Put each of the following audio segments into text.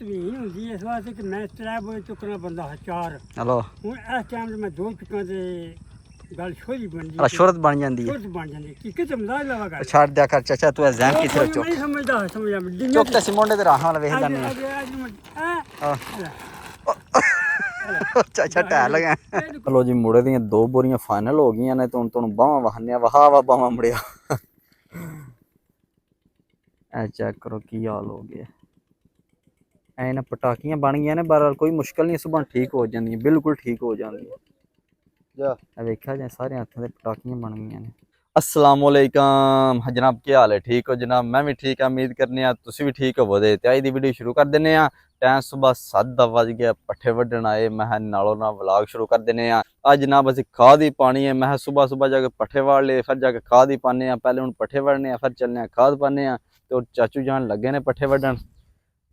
ਤਵੀਨ ਹੁੰਦੀ ਇਸ ਵਾਸਤੇ ਕਿ ਮੈਂ 3 ਵਜੇ ਚੁੱਕਣਾ ਬੰਦਾ 4 ਹਲੋ ਹੁਣ ਇਸ ਟਾਈਮ ਤੇ ਮੈਂ 2 ਚੁੱਕਾਂ ਤੇ ਗੱਲ ਸ਼ੋਰੀ ਬਣਦੀ ਸ਼ੁਰਤ ਬਣ ਜਾਂਦੀ ਹੈ। ਸ਼ੁਰਤ ਬਣ ਜਾਂਦੀ ਕਿ ਕਿਤੇ ਮਜ਼ਾਕ ਲਵਾ ਕਰ ਛੱਡ ਦਿਆ ਕਰ ਚਾਚਾ ਤੂੰ ਜ਼ਹਿਨ ਕੀ ਸਿਰ ਚੁੱਕ ਨਹੀਂ ਸਮਝਦਾ ਚੁੱਕ ਤੇ ਸਿਮੋਂਡੇ ਦੇ ਰਾਹਾਂ ਵਾਲਾ ਵੇਖਦਾ ਨਹੀਂ ਚਾਚਾ ਟਹਿ ਲਗਾ। ਚਲੋ ਜੀ ਮੁੜੇ ਦੀਆਂ 2 ਬੋਰੀਆਂ ਫਾਈਨਲ ਹੋ ਗਈਆਂ ਨੇ ਤੇ ਹੁਣ ਤੁਹਾਨੂੰ ਬਾਹਾਂ ਵਹਾਨਿਆ ਵਹਾ ਬਾਹਾਂ ਮੁੜਿਆ। ਐ ਚੈੱਕ ਕਰੋ ਕੀ ਹਾਲ ਹੋ ਗਿਆ। ਐ ਨਾ ਪਟਾਕੀਆਂ ਬਣ ਗਈਆਂ ਨੇ ਬਹਰਹਾਲ ਕੋਈ ਮੁਸ਼ਕਲ ਨਹੀਂ ਸੁਬਾਹ ਠੀਕ ਹੋ ਜਾਂਦੀਆਂ ਬਿਲਕੁਲ ਠੀਕ ਹੋ ਜਾਂਦੀਆਂ। ਵੇਖਿਆ ਜਾਏ ਸਾਰੇ ਹੱਥਾਂ ਦੇ ਪਟਾਕੀਆਂ ਬਣ ਗਈਆਂ ਨੇ। अस्सलाम वालेकुम जनाब क्या हाल है ठीक हो जनाब मैं भी ठीक है उम्मीद करने तुसी भी ठीक होवो दे ते अज दी वीडियो शुरू कर दिंने आ। टाइम सुबह 7 बज गया पट्ठे वड्ढन आए मैं नालों ना व्लॉग शुरू कर दिंने आ। अज जनाब असीं खाद ही पानी है मैं सुबह सुबह जाके पट्ठे वाड़ ले फिर जाके खाद ही पाने पहले हुण पट्ठे वढ़ने फिर चलने खाद पाने तो चाचू जान लगे ने पट्ठे वड्ढन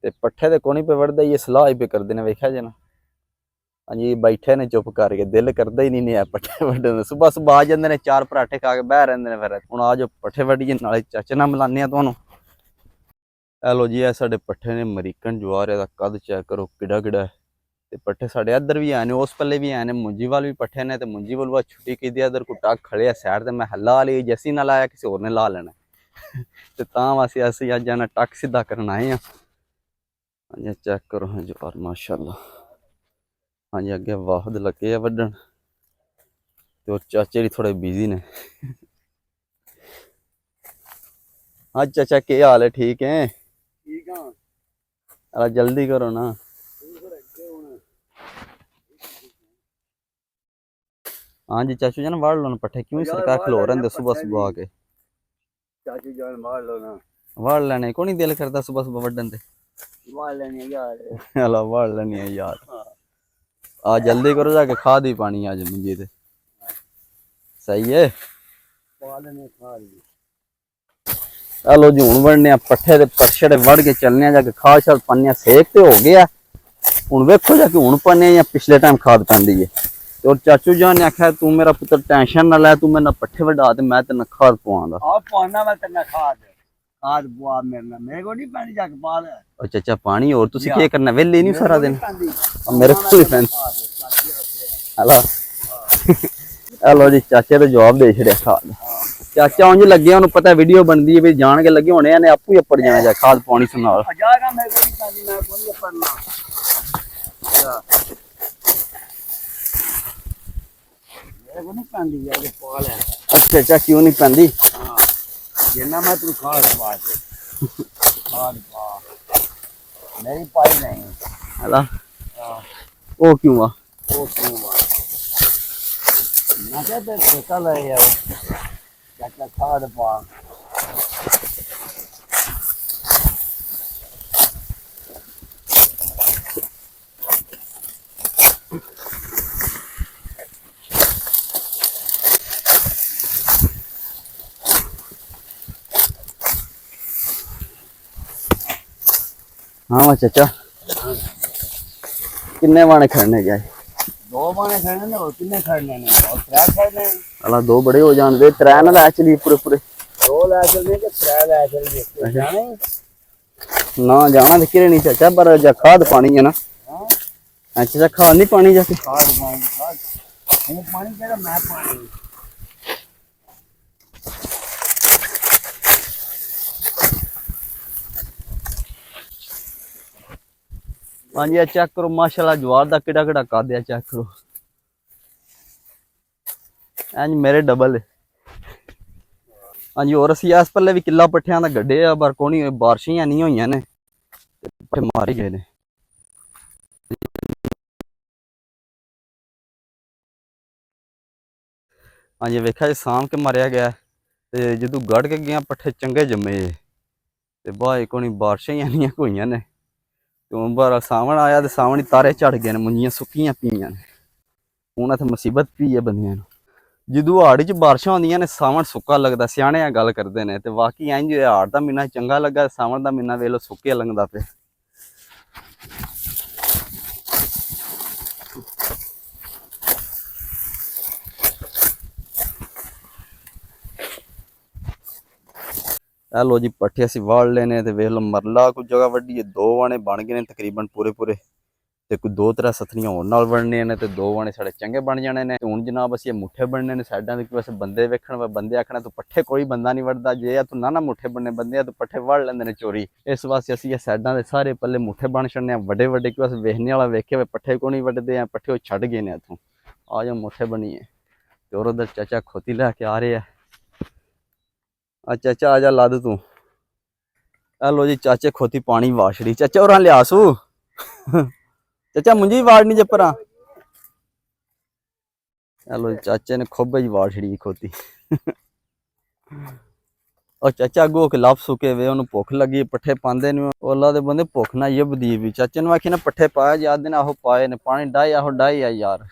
ते पट्ठे ते कोनी पे वढ़दा ये सलाह ही पे करदे ने वेख्या जे ना। हाँ जी बैठे ने चुप करके दिल करता ही नहीं है पट्ठे वड्ढन सुबह सुबह आ जाते हैं 4 पराठे खा के बह रहे हैं फिर हुण आ जाओ पट्ठे वड्ढिए नाले चाचे नाल मिलाने तुहानूं। लो जी ए साडे पट्ठे ने अमरीकन ज्वार दा कद चेक करो किड्डा किड्डा है ते पट्ठे साडे इधर भी हैं उस पल्ले भी हैं मुंजी वाल भी पट्ठे ने ते मुंजी वाल छुट्टी की इधर को टक खड़े साइड ते मैं ला ली जैसी ना लाया किसी होर ने ला लेना ते तां वास्ते असीं अज जाना टक सीधा करन आए हैं। हाँ जी चेक करो हाँ ज्वार माशाअल्लाह। हाँ जी अगे वाहद लगे है वड्ढन तो चाचे भी थोड़े बिजी ने। हाँ चाचा क्या हाल है ठीक है? ठीक है। अरे जल्दी करो ना। हाँ जी चाचू जान वाड़ लो ना पट्ठे क्यों सरकार खलो रहे सुबह सुबह आके। चाचू जान वाड़ लो ना। वाड़ लेने को नहीं दिल करता सुबह सुबह वड्ढन ते। वाड़ लेनी यार। हेलो वाड़ लेनी है यार। आ जल्दी करो जाके खाद ही पानी आज मुंजी ते सही है। चलो जी हुण वढ़ने पट्ठे ते पछड़े वढ़ के चलने जाके खाद शाद पाने सेक तो हो गया हुण वेखो जाके हुण पाने या पिछले टाइम खाद पैंदी है। और चाचू जान ने आख्या तू मेरा पुत्र टेंशन ना लै तू मेरे पट्ठे वढ़ा ते मैं तेरे खाद पवांदा। आ पाना मैं तेरे खाद खाद पवा मेरे को नहीं पैंदी जाके पा ले। ओ चाचा पानी और तुसी क्या करना वेले नहीं सारा दिन मेरे को नहीं पैंदी। हेलो हेलो जी चाचे तो जवाब दे छड़िया खाद चाचा उंज लगे उन्हें पता वीडियो बनती है भी जान के लगे होने ने आपू अप्पड़ जाना जाए खाद पानी सुना अच्छा अच्छा क्यों नहीं पैंदी मैं तू खाद मेरी पाई नहीं हेला वो क्यों आ मैं कहते ठेका ले यार चाचा खाद पा। हाँ चाचा किन्ने बाने खड़ने गए 2 बाने खड़ने ने और किन्ने खड़ने ने और 3 खड़ने अला 2 बड़े हो जान दे 3 ना लै चली पूरे पूरे 2 लै चलने के 3 लै चलिए जाने ना जाना तो किरे नहीं चाचा पर जा खाद पानी है ना। हां चाचा खाद नहीं पानी जाके खाद पानी केड़ा मैं पानी। हाँ जी चेक करो माशाल्लाह ज्वार का किड़ा किड़ा कद है चेक करो इंज मेरे डबल है। हाँ जी और असी इस पल्ले भी किला पट्ठियां दा गड्ढे आ पर कोनी बारिशां नहीं होईयां ने पट्ठे मारे गए ने। हाँ जी वेखा साम के मारिया गया ते जदों गड़ के गया पट्ठे चंगे जमे ते बाई कोनी बारिशां नहीं होईयां ने तो बार सावन आया तो सावन तारे झड़ गए ने मुंजियां सुक्कियां पईयां ने हुण इत्थे मुसीबत पई है बंदियां नूं। जदों हाड़ च बारिशां होंदियां ने सावन सुक्का लगदा सियाणे गल करदे ने ते वाकई इंज हाड़ दा महीना चंगा लगा सावन दा महीना वेख लो सुक्के लंघदा पे। ਇਹ ਲੋ ਜੀ ਪੱਠੇ ਅਸੀਂ ਵਾੜ ਲਏ ਨੇ ਤੇ ਵੇਖ ਲਓ ਮਰਲਾ ਕੁਝ ਜਗ੍ਹਾ ਵੱਡੀ ਹੈ, 2 ਵਾਣੇ ਬਣ ਗਏ ਨੇ ਤਕਰੀਬਨ ਪੂਰੇ ਤੇ ਕੋਈ 2-3 ਸਥਨੀਆਂ ਹੋਣ ਨਾਲ ਬਣਨੀਆਂ ਨੇ ਤੇ 2 ਵਾਣੇ ਸਾਡੇ ਚੰਗੇ ਬਣ ਜਾਣੇ ਨੇ। ਹੁਣ ਜਨਾਬ ਅਸੀਂ ਇਹ ਮੁੱਠੇ ਬਣਨੇ ਨੇ ਸਾਈਡਾਂ ਦੇ, ਵੈਸੇ ਬੰਦੇ ਵੇਖਣ ਬੰਦੇ ਆਖਣਾ ਤੂੰ ਪੱਠੇ ਕੋਈ ਬੰਦਾ ਨਹੀਂ ਵੜਦਾ, ਜੇ ਤੂੰ ਨਾ ਮੁੱਠੇ ਬਣਨੇ ਬੰਦੇ ਆ ਤੂੰ ਪੱਠੇ ਵੜ ਲੈਂਦੇ ਨੇ ਚੋਰੀ। ਇਸ ਵਾਸਤੇ ਅਸੀਂ ਇਹ ਸਾਈਡਾਂ ਦੇ ਸਾਰੇ ਪੱਲੇ ਮੁੱਠੇ ਬਣ ਛੱਡਨੇ ਆ ਵੱਡੇ ਕਿ ਬਸ ਵੇਖਣੇ ਵਾਲਾ ਵੇਖੇ ਪੱਠੇ ਕੋ ਨਹੀਂ ਵੱਢਦੇ ਆ, ਪੱਠੇ ਉਹ ਛੱਡ ਗਏ ਨੇ ਇੱਥੋਂ। ਆ ਜਾ ਮੁੱਠੇ ਬਣੀਏ ਤੇ ਉਧਰ ਚਾਚਾ ਖੋਤੀ ਲੈ ਕੇ ਆ ਰਹੇ ਆ। ਆ ਚਾਚਾ ਆ ਜਾ ਲੱਦ ਤੂੰ। ਆ ਲੋ ਜੀ ਚਾਚੇ ਖੋਤੀ ਪਾਣੀ ਵਾਛੜੀ, ਚਾਚਾ ਹੋਰਾਂ ਲਿਆਸੂ ਚਾਚਾ ਮੁੰਜੀ ਵਾੜਨੀ ਜੱਪਰਾਂ। ਚਲੋ ਚਾਚੇ ਨੇ ਖੋਬੇ ਜੀ ਵਾੜ ਛੜੀ ਖੋਤੀ। ਉਹ ਚਾਚਾ ਅੱਗੋਂ ਖਿਲਾਫ ਸੁਕੇ ਵੇ, ਉਹਨੂੰ ਭੁੱਖ ਲੱਗੀ ਪੱਠੇ ਪਾਉਂਦੇ ਨੇ ਉਹ ਅੱਲਾ ਦੇ ਬੰਦੇ, ਭੁੱਖ ਨਾ ਯਬਦੀ ਵੀ। ਚਾਚੇ ਨੂੰ ਆਖੀ ਨਾ ਪੱਠੇ ਪਾਇਆ ਯਾਦ ਦਿਨ ਆਹੋ ਪਾਏ ਨੇ, ਪਾਣੀ ਡਾਈ ਆਹੋ ਡਾਈ ਆ ਯਾਰ।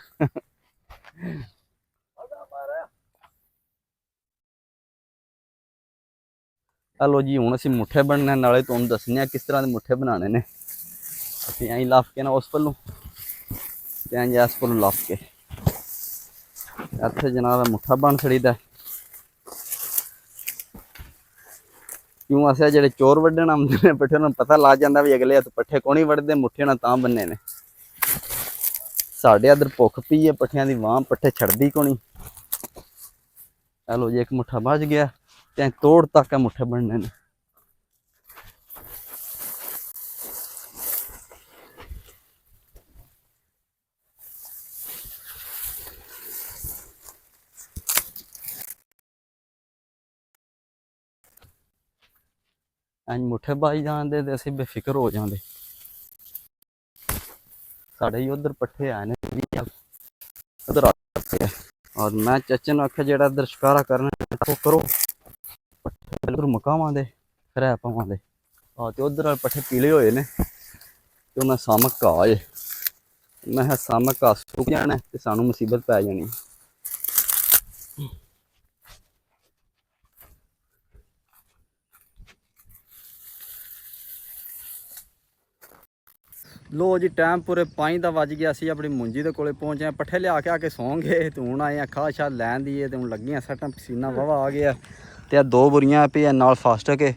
ਚਲੋ ਜੀ ਹੁਣ ਅਸੀਂ ਮੁੱਠੇ ਬਣਨੇ, ਨਾਲੇ ਤੁਹਾਨੂੰ ਦੱਸਣੇ ਆ ਕਿਸ ਤਰ੍ਹਾਂ ਦੇ ਮੁੱਠੇ ਬਣਾਉਣੇ ਨੇ। ਅਸੀਂ ਐਂ ਲਾਫ ਕੇ ਨਾ ਉਸ ਪੱਲੋਂ ਤੇ ਐਂ ਇਸ ਪੱਲੋਂ ਲਾਫ ਕੇ ਇੱਥੇ ਜਨਾਬ ਮੁੱਠਾ ਬਣ ਛੜੀਦਾ। ਕਿਉਂ ਅਸੀਂ ਜਿਹੜੇ ਚੋਰ ਵੱਢਣ ਆਉਂਦੇ ਨੇ ਪੱਠੇ, ਨੂੰ ਪਤਾ ਲੱਗ ਜਾਂਦਾ ਵੀ ਅਗਲੇ ਹੱਥ ਪੱਠੇ ਕੋਣੀ ਵੱਢਦੇ, ਮੁੱਠੇ ਨਾਲ ਤਾਂ ਬੰਨੇ ਨੇ। ਸਾਡੇ ਇੱਧਰ ਭੁੱਖ ਪਈ ਹੈ ਪੱਠਿਆਂ ਦੀ, ਵਾਂ ਪੱਠੇ ਛੱਡਦੀ ਕੋਣੀ। ਚਲੋ ਜੀ ਇੱਕ ਮੁੱਠਾ ਬਚ ਗਿਆ ਤੇ ਤੋੜ ਤੱਕ ਮੁੱਠੇ ਬਣਨੇ ਨੇ। मुठे बाई जाते तो असं बेफिक्र हो जाते। साढ़े ही उधर पट्ठे आए ने उधर और मैं चाचे ने आख्या जेड़ा इधर शिकारा करना वो करो, पट्ठे मकावां दे फिर पावां दे। तो उधर पट्ठे पीले होए ने तो मैं सामक घा जे, मैं सामक घा सुक जाना तो सानू मुसीबत पै जानी। लो जी टाइम पूरे 5 का वज गया, असी अपनी मुंजी के कोले पहुंचे, पट्ठे लिया के आके सौ गए तो हूँ आए खा शा लैन दी तो हूँ लगियां सट्टां, पसीना वावा आ गया। तो 2 बोरियां पे नाल फास्ट के।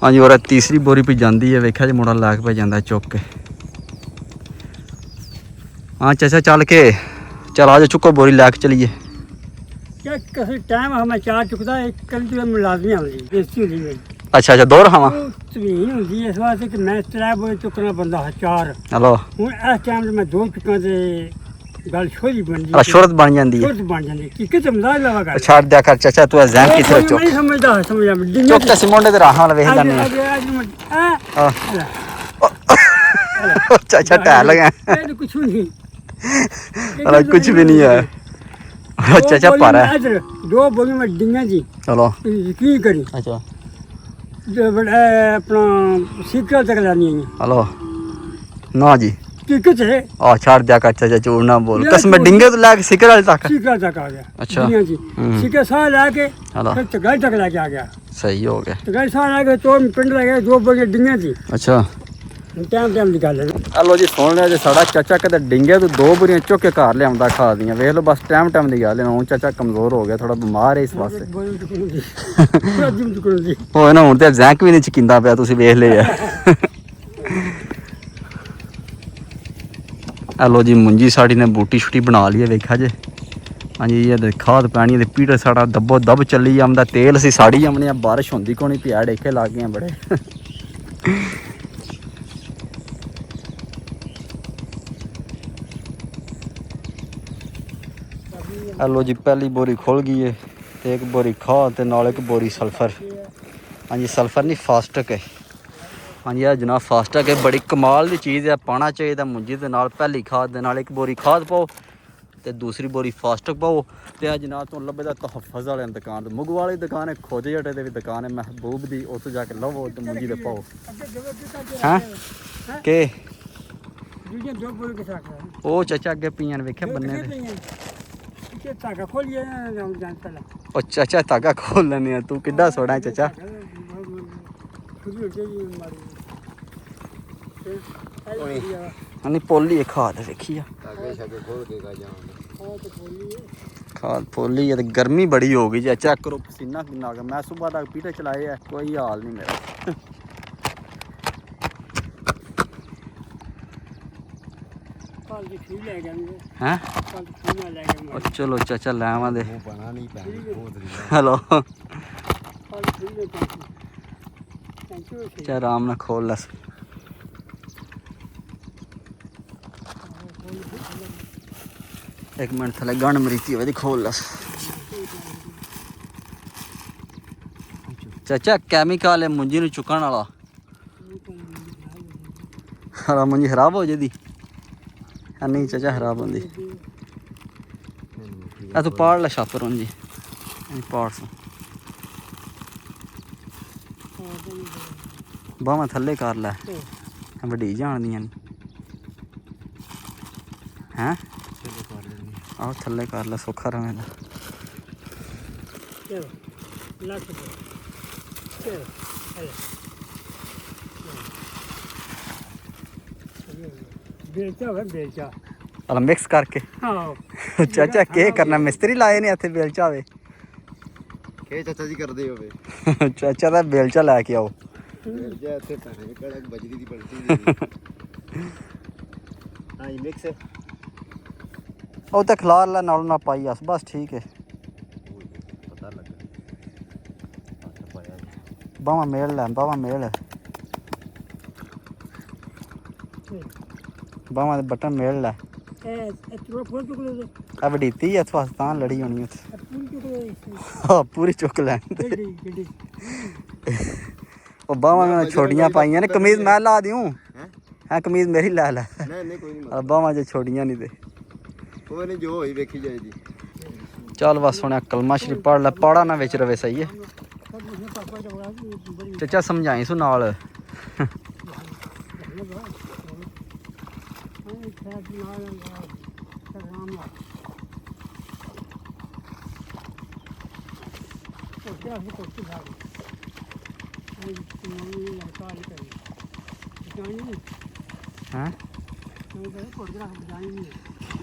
हाँ जी और तीसरी बोरी पे जाती है, वेख्या जी मुड़ा लैक पे जाता चुक के। हाँ चाचा चल के चल आज चुको बोरी लैक चलीए। टाइम हमें 4 चुकता कल मुलाजमी। अच्छा अच्छा 2 रखावा तवीन होंदी इस वास्ते कि मैं 3 बोरे चुकना बंदा 4। हेलो हुण इस टाइम ते मैं 2 चुका ते गल छोरी बन जी, शुरत बन जाती है, शुरत बन जाती कि किते मजाक लगा कर छाड़ दिया कर चाचा तू जहन की तरह चुक नहीं समझदा चुक ते सिमोंडे ते राहां वेख जाने चाचा टहल लगा कुछ नहीं अरे कुछ भी नहीं है चाचा पारा 2 बोरी में डिंगा जी। चलो की करी अच्छा अपना सीकर तक लानी है। हेलो ना जी कितने आ छाड़ दिया कर चाचा चूर ना बोल कसम डिंगे तो लाके सिकर वाले तक आ गया। अच्छा जी सिकर साह लाके फिर तगाई तक लाके आ गया। सही हो गया तगाई साह लाके तो पिंड लगे 2 बजे डिंगे थी। अच्छा टाइम टाइम निकाल लेना। हेलो जी सुन लिया जी साड़ा चाचा कदे डिंगे तो 2 बोरियां चुक के घर लिया खा दियां, वेख लो बस टाइम टाइम की गल है। हूँ चाचा कमजोर हो गया, थोड़ा बीमार है इस वास्ते होए ना, हूँ तो जैंक भी नहीं चकींदा पिया, तुसीं वेख लिया। हेलो जी मुंजी साड़ी ने बूटी छुटी बना ली है, वेखा जे। हाँ जी ये खाद पैनी है, पीड़ साड़ा दब्बो दब चली जाता, तेल असी साड़ी आमने, बारिश होंगी को नहीं, प्याड़ एके लग गए बड़े। हेलो जी पहली बोरी खुल गई है, 1 बोरी खाद ते नाल 1 बोरी सल्फर। हाँ जी सल्फर नहीं फास्टक है। हाँ जी जनाब फास्टक है, बड़ी कमाल की चीज़ है, पाना चाहिए मुंजी के नाल। पहली खाद दे नाल 1 बोरी खाद पाओ तो दूसरी बोरी फास्टक पाओ। तो जनाब तुम लभे दा तहफ़्फ़ुज़ वाले दुकान, मुग वाली दुकान है, खोजे जटे की भी दुकान है महबूब दी, उत्थे जाके लवो तो मुंजी दे पाओ। हाँ के ओ चाचा अगे पियां वेख्या बन्ने ते चाचा धागा खोल लेने तू कि सोड़ा है चाचा। नहीं पोली खाद देखी खाद फुल ही है, गर्मी बड़ी हो गई जी। चेक करो पसीना कितना आ गया। मैं सुबह तक पीटे चलाए है, कोई हाल नहीं मेरा। हैं चलो चाचा लै आवां दे। हेलो चाहे आराम ना खोल लस। एक मिनट थले गंढ मरीती हुई खोल लस। चाचा कैमिकल है मुंजी नूं चुकण वाला। हाँ मुंजी खराब हो जाती नहीं चाचा, खराब होंदी। तू पाड़ ला छापर जी पाड़ सो बाहवां थले कर लै वड्डी जान दियां हैं। आहो थले कर लै सौखा रवेगा। मिक्स करके चाचा के करना मिस्त्री लाए ने इत्थे बेलचा वे के चाचा जी करदे होवे। चाचा दा बेलचा लैके आओ। बेलचा इत्थे पैने कड़क बजरी दी बल्टी दी। हां मिक्स ओ ते खलार ला नाल ना पाई अस बस ठीक है। पता लगा बावा मेल लै बावा मेल बावा दे बटन मेल लै वडीती है तां लड़ी होनी हाँ पूरी चुक लैन बावा छोटियां पाइयां ने कमीज मैं ला दूं है कमीज मेरी लै लै बावा जो छोटियां नहीं दे जो होई वेखी जाएगी। चल बस सुने कलमा शरीफ पढ़ लै पाड़ा ना विच रवे सही है। चाचा समझाई सु नाल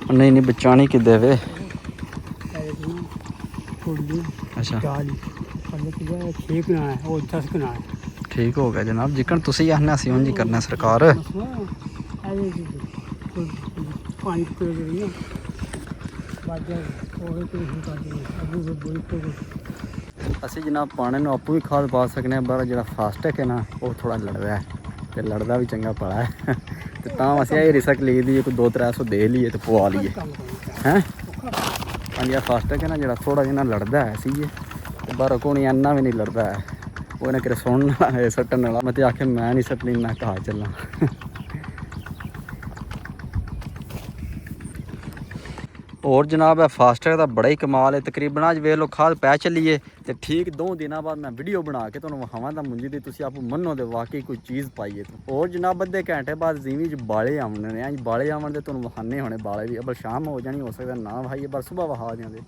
नहीं नहीं बचानी कि देवे। अच्छा ठीक हो गया जनाब जिकन तुसी आखने असीं उंज ही करना सरकार। असीं जनाब पाने नूं आपूं भी खाद पा सकने पर जिहड़ा फास्टैग है ना वो थोड़ा लड़दा है ते लड़दा भी चंगा पड़ा है ते तां असीं एह् रिस्क ली दी कोई 200-300 दे लीए ते पवा लीए हैं। हाँ जी फास्टैग है ना जिहड़ा थोड़ा जिहा लड़दा है सी ते पर कोई इन्ना भी नहीं लड़दा है। वो इन्हें करे सुनन वाला सट्टन वाला मैं ते आखे मैं नहीं सट्टनी मैं घाह चलना। और जनाब है फास्टैग का बड़ा ही कमाल है। तकरीबन अज वेख लो खाद पै चलीए तो ठीक 2 दिनों बाद मैं वीडियो बना के तुहानूं विखावां तां मुंजी दी तुसीं आप मन्नो दे वाकई कोई चीज़ पाई है। और जनाब अद्धे घंटे बाद ज़मीं च बाले आने ने अज बाले आवन दे तुहानूं विखाने होने बाले भी अबल शाम हो जानी हो सकता ना विखाइए पर सुबह विखा देंगे।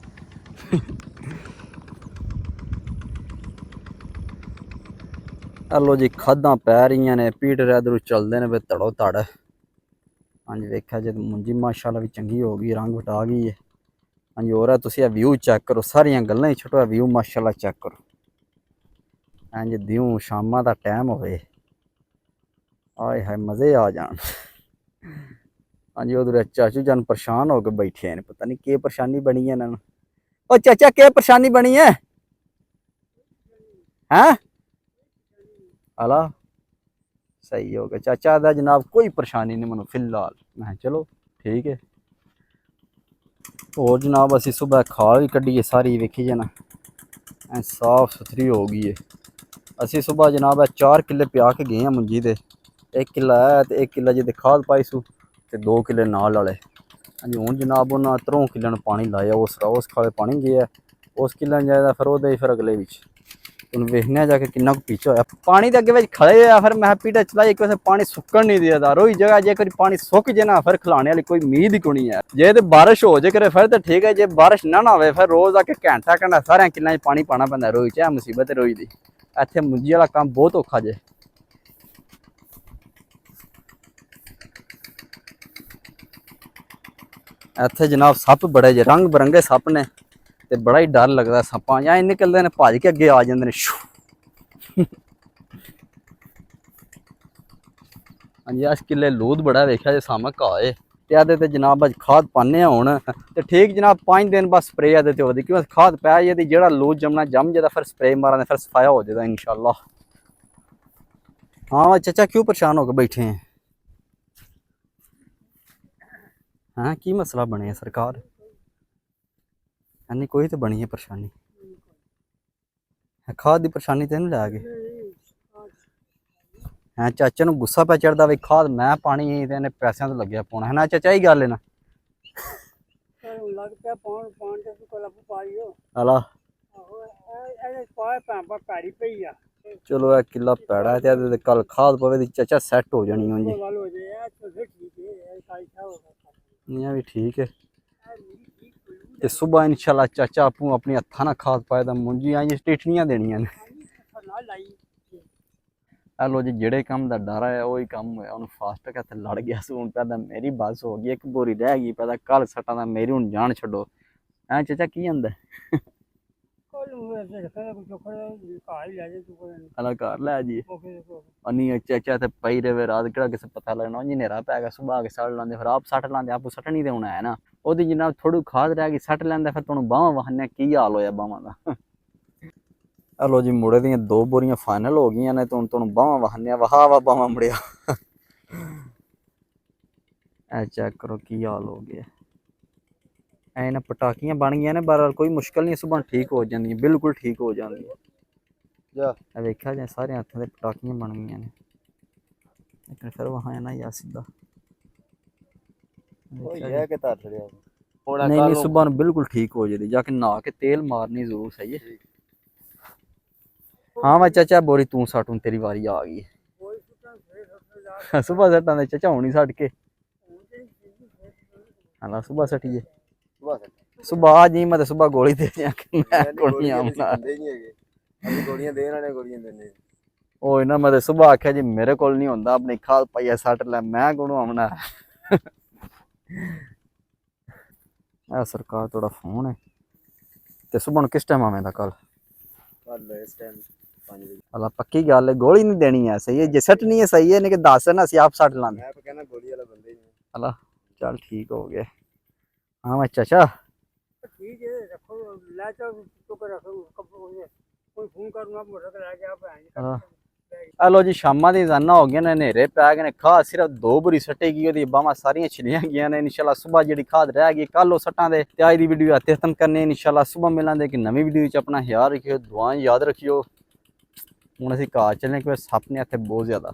लो जी खादां पै रही ने पीठ इधरों चलते हैं फिर तड़ो तड़। हाँ जी वेख्या जो मुंजी माशाअल्लाह भी चंगी हो गई रंग वटा गई है। हाँ जी और तुसीं व्यू चेक करो सारियां गल्लां ही छुटो व्यू माशाअल्लाह चेक करो। हाँ जी दिऊं शामां दा टाइम होवे आए हाय मज़े आ जान। हाँ जी उधर चाचू जान परेशान हो के बैठे हैं पता नहीं के परेशानी बनी है इन्होंने। ओ चाचा के परेशानी बनी है हैं अला सही हो गया चाचा दा जनाब कोई परेशानी नहीं मनो फिलहाल। मैं चलो ठीक है। और जनाब असी सुबह खाल भी कड्ढी सारी वेखी जाना साफ सुथरी हो गई है। असी सुबह जनाब 4 किले प्या के गए हैं मुंजी दे 1 किला है तो 1 किला जी खाद पाई सू ते 2 किले नाल वाले। हाँ जी हूँ जनाब उन्हें 3 किले पानी लाया उस खाले पानी गया उस किले जाए फिर वो फिर अगले बिच तुम वेखने जाके किन्ना पीछे होया पानी के अगे खड़े होया फिर मैं पीटा चलाई कि पानी सुकन नहीं दिया रोई जगह जे कोई पानी सुक जे ना फिर खिलाने वाली कोई उम्मीद ही कोनी है। जे तो बारिश हो जाए करे फिर तो ठीक है जे बारिश ना होवे फिर रोज आके घंटा घंटा सारे किलों पानी पाना पैंदा रोई च मुसीबत रोई दी इत्थे मुंजी वाला काम बहुत औखा जे। इत्थे जनाब सप बड़े जे रंग बिरंगे सप ने ਤੇ ਬੜਾ ਹੀ ਡਰ ਲੱਗਦਾ ਸੱਪਾਂ ਜਾਂ ਨਿਕਲਦੇ ਨੇ ਭੱਜ ਕੇ ਅੱਗੇ ਆ ਜਾਂਦੇ ਨੇ ਹਾਂਜੀ ਇਸ ਕਿੱਲੇ ਲੂਦ ਬੜਾ ਵੇਖਿਆ ਜੇ ਸਾਹਮਣੇ ਘਾਹ ਏ ਤੇ ਇਹਦੇ ਤੇ ਜਨਾਬ ਅੱਜ ਖਾਦ ਪਾਣੇ ਆ ਹੁਣ ਤੇ ਠੀਕ ਜਨਾਬ 5 ਦਿਨ ਬਸ ਸਪਰੇ ਇਹਦੇ ਤੇ ਹੋਦੀ ਕਿਉਂ ਖਾਦ ਪੈ ਜੇ ਤੇ ਜਿਹੜਾ ਲੂਦ ਜੰਮਣਾ ਜੰਮ ਜਾਂਦਾ ਫਿਰ ਸਪਰੇ ਮਾਰਾਂਗੇ ਫਿਰ ਸਫਾਇਆ ਹੋ ਜਾਏਗਾ इंशाल्लाह। हाँ चाचा क्यों परेशान होकर बैठे हैं? हाँ की मसला बने है सरकार? नहीं कोई तो बनी है परेशानी खाद की परेशानी तो नहीं लै गए हाँ चाचा नूं गुस्सा पै चढ़दा भी खाद मैं पानी ते इन्हें पैसों तो लग्या पाना है ना चाचा ही गल है ना हला चलो यह किला पैड़ा है ते कल खाद पवे चाचा सैट हो जानी हूँ जी इयां भी ठीक है ते सुबह इंशाल्लाह चाचा आपू अपनी हत्था ना खाद पाए दा मुंजियां जी टिटनियां देनियां ने लो जी जेड़े काम दा डर है वही काम होया उन्हें फास्ट के लड़ गया सून पैदा मेरी बस हो गई एक बोरी रह गई पैदा कल सटा दा मेरी हुन जान छड्डो हैं चाचा की आंदा अला घर लै जी अन्नी चाचा ते पई रहे रात केड़ा किसे पता लगना जी नेरा पै गया सुबह के सट लांदे फिर आप सट लांदे आपू सटनी ते होना है ना ओदी जनाब थोड़ी खाद रह गई सट लैंदा फिर तुहानू बाहां वहने की हाल होया बाहां दा हेलो जी मुड़े दियां 2 बोरियां फाइनल हो गई ने तो तुहानू बाहां वहने वहा वा बाहां मुड़िया ऐ चेक करो की हाल हो गया ऐ ना पटाकियां बन गई ने बहरहाल कोई मुश्किल नहीं सुबह ठीक हो जाती बिल्कुल ठीक हो जाती वेख्या जाए सारे हत्थों से पटाकियां बन गई ने लेकिन फिर वहां है ना या सीधा नहीं नहीं सुबह बिल्कुल ठीक हो जाती जाके नहा के तेल मारनी जरूर सही है हाँ मैं चाचा बोरी तू सट हूं तेरी वारी आ गई सुबह सटा दे चाचा हुणी सट के हाँ सुबह सटिए सुबह आज नहीं मैं सुबह गोली दे ओ ना मैं सुबह आख्या जी मेरे को नहीं होंदा अपनी खाद पाइया सट लै मैं कोनू आमना सरकार थोड़ा फोन है ते सुबह किस टाइम आवेंदा कल इस टाइम अला पक्की गल है गोली नहीं देनी है सही है जे सट नहीं है सही है नहीं कि दस ना आप सट लाने मैं कहना गोली वाला बंदे ही अला चल ठीक हो गया हाँ मैं चाचा ठीक है रखो ले जाओ तो कर रखो कोई फोन करना मोटर ला के आप आएंगे हेलो जी शामा दी जाना हो गया ने नेरे पै गए ने खाद सिर्फ 2 बोरी सटेगी ओदी बावां सारियां छिलियां गईयां ने इंशाल्लाह सुबह जेडी खाद रह गई कल वो सटां दे ते आज दी वीडियो इत्थे खत्म करने इंशाल्लाह सुबह मिलांगे कि नवी वीडियो च अपना ख्याल रखियो दुआएं याद रखियो हुण असीं घर चलने क्योंकि सप ने इत्थे बहुत ज्यादा